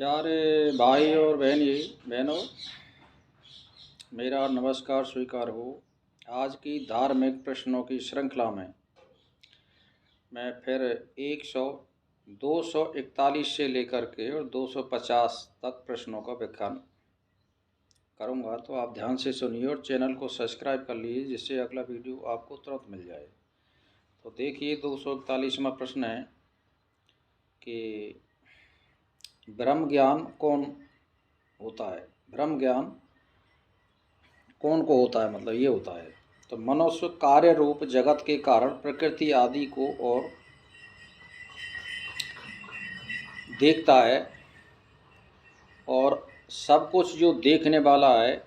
प्यारे भाई और बहनों, मेरा नमस्कार स्वीकार हो। आज की धार्मिक प्रश्नों की श्रृंखला में मैं फिर 241 से लेकर के और 250 तक प्रश्नों का व्याख्यान करूंगा, तो आप ध्यान से सुनिए और चैनल को सब्सक्राइब कर लीजिए, जिससे अगला वीडियो आपको तुरंत मिल जाए। तो देखिए, 241वां प्रश्न है कि ब्रह्म ज्ञान कौन होता है। ब्रह्म ज्ञान कौन को होता है, मतलब ये होता है। तो मनुष्य कार्य रूप जगत के कारण प्रकृति आदि को और देखता है, और सब कुछ जो देखने वाला है,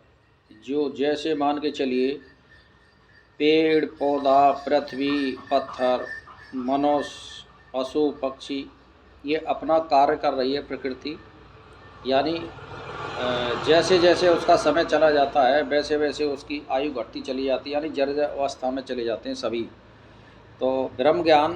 जो जैसे मान के चलिए पेड़ पौधा, पृथ्वी, पत्थर, मनुष्य, पशु पक्षी, ये अपना कार्य कर रही है प्रकृति। यानी जैसे जैसे उसका समय चला जाता है वैसे वैसे उसकी आयु घटती चली जाती है, यानी जर्जर अवस्था में चले जाते हैं सभी। तो ब्रह्म ज्ञान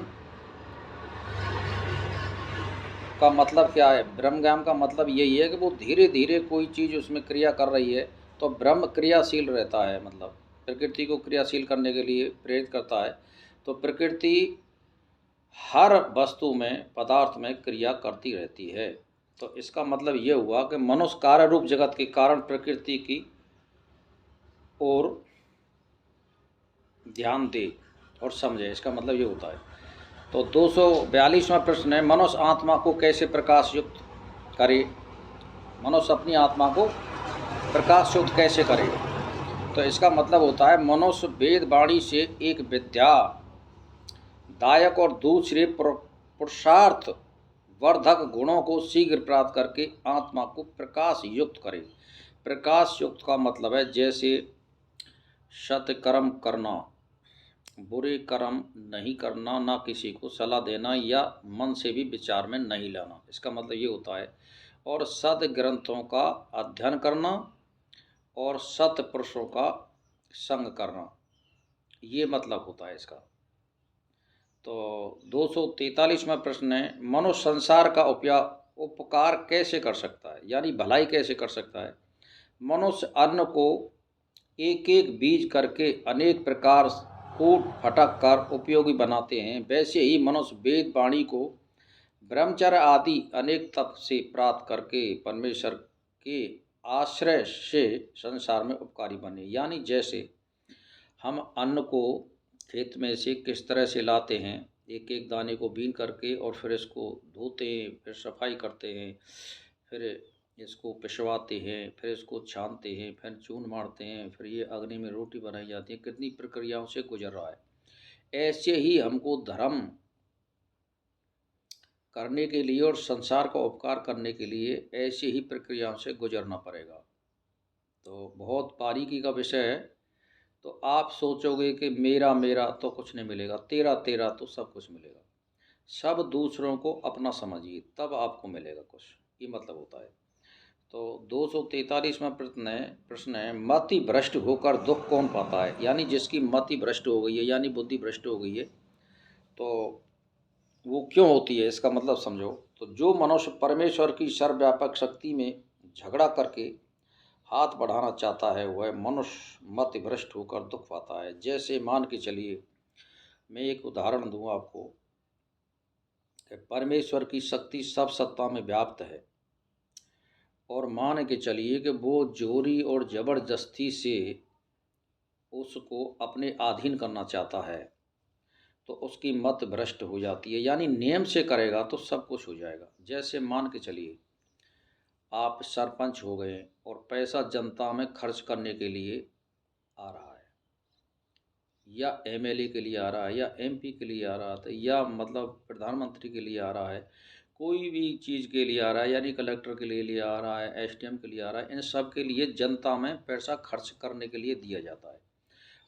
का मतलब क्या है? ब्रह्म ज्ञान का मतलब यही है कि वो धीरे धीरे कोई चीज़ उसमें क्रिया कर रही है, तो ब्रह्म क्रियाशील रहता है, मतलब प्रकृति को क्रियाशील करने के लिए प्रेरित करता है। तो प्रकृति हर वस्तु में, पदार्थ में क्रिया करती रहती है। तो इसका मतलब ये हुआ कि मनुष्य कार्य रूप जगत के कारण प्रकृति की ओर ध्यान दे और समझे, इसका मतलब ये होता है। तो 242वां प्रश्न है, मनुष्य आत्मा को कैसे प्रकाश युक्त करे। मनुष्य अपनी आत्मा को प्रकाश युक्त कैसे करे? तो इसका मतलब होता है मनुष्य वेद वाणी से एक विद्या दायक और दूसरे पुरुषार्थ वर्धक गुणों को शीघ्र प्राप्त करके आत्मा को प्रकाश युक्त करे। प्रकाश युक्त का मतलब है जैसे सत्कर्म करना, बुरे कर्म नहीं करना, ना किसी को सलाह देना या मन से भी विचार में नहीं लाना, इसका मतलब ये होता है। और सद ग्रंथों का अध्ययन करना और सत पुरुषों का संग करना, ये मतलब होता है इसका। तो 243वां प्रश्न है, मनुष्य संसार का उपकार कैसे कर सकता है, यानी भलाई कैसे कर सकता है। मनुष्य अन्न को एक एक बीज करके अनेक प्रकार कूट फटक कर उपयोगी बनाते हैं, वैसे ही मनुष्य वेद वाणी को ब्रह्मचर्य आदि अनेक तक से प्राप्त करके परमेश्वर के आश्रय से संसार में उपकारी बने। यानी जैसे हम अन्न को खेत में से किस तरह से लाते हैं, एक एक दाने को बीन करके, और फिर इसको धोते हैं, फिर सफाई करते हैं, फिर इसको पिसवाते हैं, फिर इसको छानते हैं, फिर चून मारते हैं, फिर ये अग्नि में रोटी बनाई जाती है, कितनी प्रक्रियाओं से गुजर रहा है। ऐसे ही हमको धर्म करने के लिए और संसार का उपकार करने के लिए ऐसी ही प्रक्रियाओं से गुजरना पड़ेगा। तो बहुत बारीकी का विषय है। तो आप सोचोगे कि मेरा मेरा तो कुछ नहीं मिलेगा, तेरा तेरा तो सब कुछ मिलेगा। सब दूसरों को अपना समझिए, तब आपको मिलेगा कुछ, ये मतलब होता है। तो 243वां प्रश्न है, मति भ्रष्ट होकर दुख कौन पाता है। यानी जिसकी मति भ्रष्ट हो गई है, यानी बुद्धि भ्रष्ट हो गई है, तो वो क्यों होती है, इसका मतलब समझो। तो जो मनुष्य परमेश्वर की सर्वव्यापक शक्ति में झगड़ा करके हाथ बढ़ाना चाहता है, वह मनुष्य मति भ्रष्ट होकर दुख पाता है। जैसे मान के चलिए, मैं एक उदाहरण दूँ आपको कि परमेश्वर की शक्ति सब सत्ता में व्याप्त है, और मान के चलिए कि वो जोरी और ज़बरदस्ती से उसको अपने अधीन करना चाहता है, तो उसकी मत भ्रष्ट हो जाती है। यानी नियम से करेगा तो सब कुछ हो जाएगा। जैसे मान के चलिए आप सरपंच हो गए और पैसा जनता में खर्च करने के लिए आ रहा है, या एमएलए के लिए आ रहा है, या एमपी के लिए आ रहा है, या मतलब प्रधानमंत्री के लिए आ रहा है, कोई भी चीज़ के लिए आ रहा है, यानी कलेक्टर के लिए आ रहा है, एसडीएम के लिए आ रहा है, इन सब के लिए जनता में पैसा खर्च करने के लिए दिया जाता है।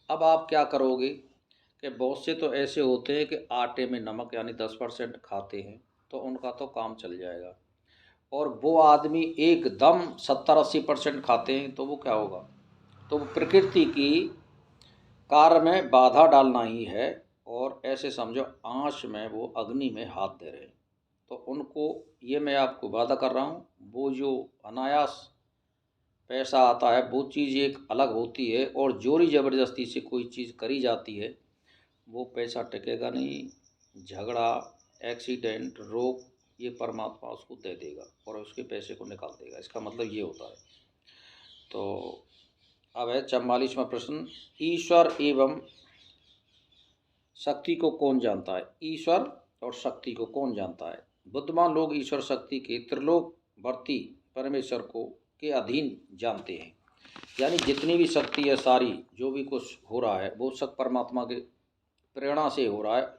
अब आप क्या करोगे कि बहुत से तो ऐसे होते हैं कि आटे में नमक यानी 10% खाते हैं, तो उनका तो काम चल जाएगा। और वो आदमी एकदम 70-80% खाते हैं, तो वो क्या होगा? तो वो प्रकृति की कार्य में बाधा डालना ही है। और ऐसे समझो आँच में वो अग्नि में हाथ दे रहे हैं, तो उनको, ये मैं आपको वादा कर रहा हूँ, वो जो अनायास पैसा आता है वो चीज़ एक अलग होती है, और जोरी ज़बरदस्ती से कोई चीज़ करी जाती है वो पैसा टिकेगा नहीं। झगड़ा, एक्सीडेंट, रोग, ये परमात्मा उसको दे देगा और उसके पैसे को निकाल देगा। इसका मतलब ये होता है। तो अब है 44वां प्रश्न, ईश्वर एवं शक्ति को कौन जानता है? ईश्वर और शक्ति को कौन जानता है? बुद्धिमान लोग ईश्वर शक्ति के त्रिलोकवर्ती परमेश्वर को के अधीन जानते हैं। यानी जितनी भी शक्ति है सारी, जो भी कुछ हो रहा है वो सब परमात्मा के प्रेरणा से हो रहा है।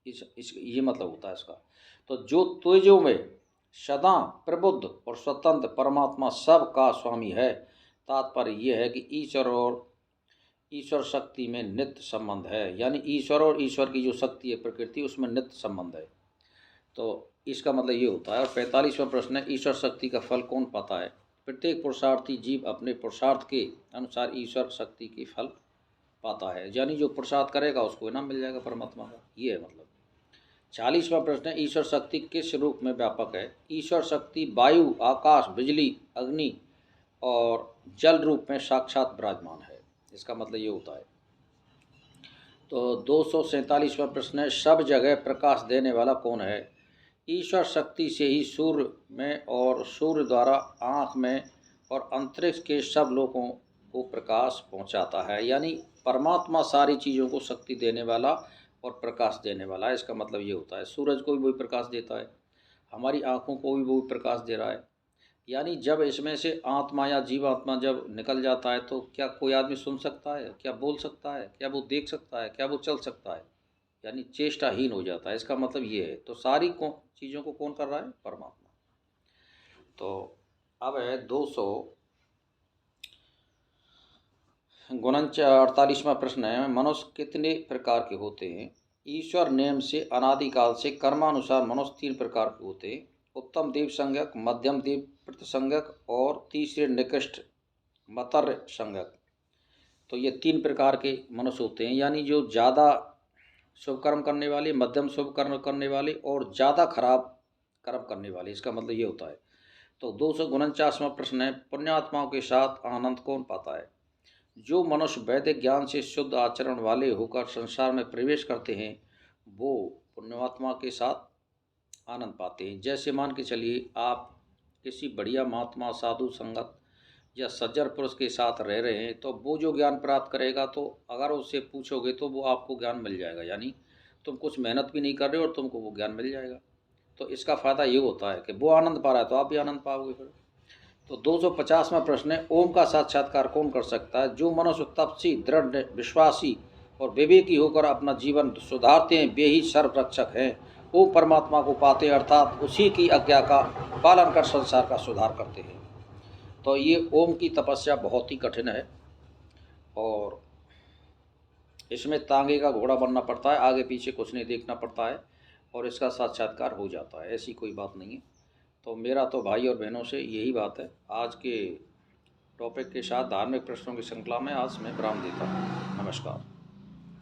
इस ये मतलब होता है इसका। तो जो तेजो में सदा प्रबुद्ध और स्वतंत्र परमात्मा सब का स्वामी है। तात्पर्य ये है कि ईश्वर और ईश्वर शक्ति में नित्य संबंध है। यानी ईश्वर और ईश्वर की जो शक्ति है प्रकृति, उसमें नित्य संबंध है। तो इसका मतलब ये होता है। और 45वां प्रश्न है, ईश्वर शक्ति का फल कौन पाता है? प्रत्येक पुरुषार्थी जीव अपने पुरुषार्थ के अनुसार ईश्वर शक्ति के फल पाता है। यानी जो पुरुषार्थ करेगा उसको इनाम मिल जाएगा परमात्मा का, ये है मतलब। 40वां प्रश्न है, ईश्वर शक्ति किस रूप में व्यापक है? ईश्वर शक्ति वायु, आकाश, बिजली, अग्नि और जल रूप में साक्षात विराजमान है। इसका मतलब ये होता है। तो 247वां प्रश्न है, सब जगह प्रकाश देने वाला कौन है? ईश्वर शक्ति से ही सूर्य में और सूर्य द्वारा आँख में और अंतरिक्ष के सब लोगों को प्रकाश पहुँचाता है। यानी परमात्मा सारी चीज़ों को शक्ति देने वाला और प्रकाश देने वाला है। इसका मतलब ये होता है। सूरज को भी वही प्रकाश देता है, हमारी आँखों को भी वही प्रकाश दे रहा है। यानी जब इसमें से आत्मा या जीवात्मा जब निकल जाता है तो क्या कोई आदमी सुन सकता है? क्या बोल सकता है? क्या वो देख सकता है? क्या वो चल सकता है? यानी चेष्टाहीन हो जाता है। इसका मतलब ये है। तो सारी चीज़ों को कौन कर रहा है? परमात्मा। तो अब है 248वां प्रश्न है, मनुष्य कितने प्रकार के होते हैं? ईश्वर नेम से अनादिकाल से कर्मानुसार मनुष्य 3 प्रकार के होते हैं, उत्तम देव संज्ञक, मध्यम देव प्रतिसंज्ञक और तीसरे निकृष्ट मतर्य संज्ञक। तो ये 3 प्रकार के मनुष्य होते हैं। यानी जो ज़्यादा शुभ कर्म करने वाले, मध्यम शुभ कर्म करने वाले और ज़्यादा खराब कर्म करने वाले। इसका मतलब ये होता है। तो 249वां प्रश्न है, पुण्यात्माओं के साथ आनंद कौन पाता है? जो मनुष्य वैदिक ज्ञान से शुद्ध आचरण वाले होकर संसार में प्रवेश करते हैं वो पुण्यात्मा के साथ आनंद पाते हैं। जैसे मान के चलिए आप किसी बढ़िया महात्मा, साधु संगत या सज्जन पुरुष के साथ रह रहे हैं तो वो जो ज्ञान प्राप्त करेगा, तो अगर उससे पूछोगे तो वो आपको ज्ञान मिल जाएगा। यानी तुम कुछ मेहनत भी नहीं कर रहे हो और तुमको वो ज्ञान मिल जाएगा। तो इसका फ़ायदा ये होता है कि वो आनंद पा रहा है तो आप भी आनंद पाओगे फिर। तो 250वां प्रश्न है, ओम का साक्षात्कार कौन कर सकता है? जो मनुष्य तपस्वी, दृढ़ विश्वासी और विवेकी होकर अपना जीवन सुधारते हैं वे ही सर्वरक्षक हैं। ओम परमात्मा को पाते अर्थात उसी की आज्ञा का पालन कर संसार का सुधार करते हैं। तो ये ओम की तपस्या बहुत ही कठिन है और इसमें तांगे का घोड़ा बनना पड़ता है, आगे पीछे कुछ नहीं देखना पड़ता है और इसका साक्षात्कार हो जाता है। ऐसी कोई बात नहीं है। तो मेरा तो भाई और बहनों से यही बात है। आज के टॉपिक के साथ धार्मिक प्रश्नों की श्रृंखला में आज मैं विराम देता हूँ। नमस्कार।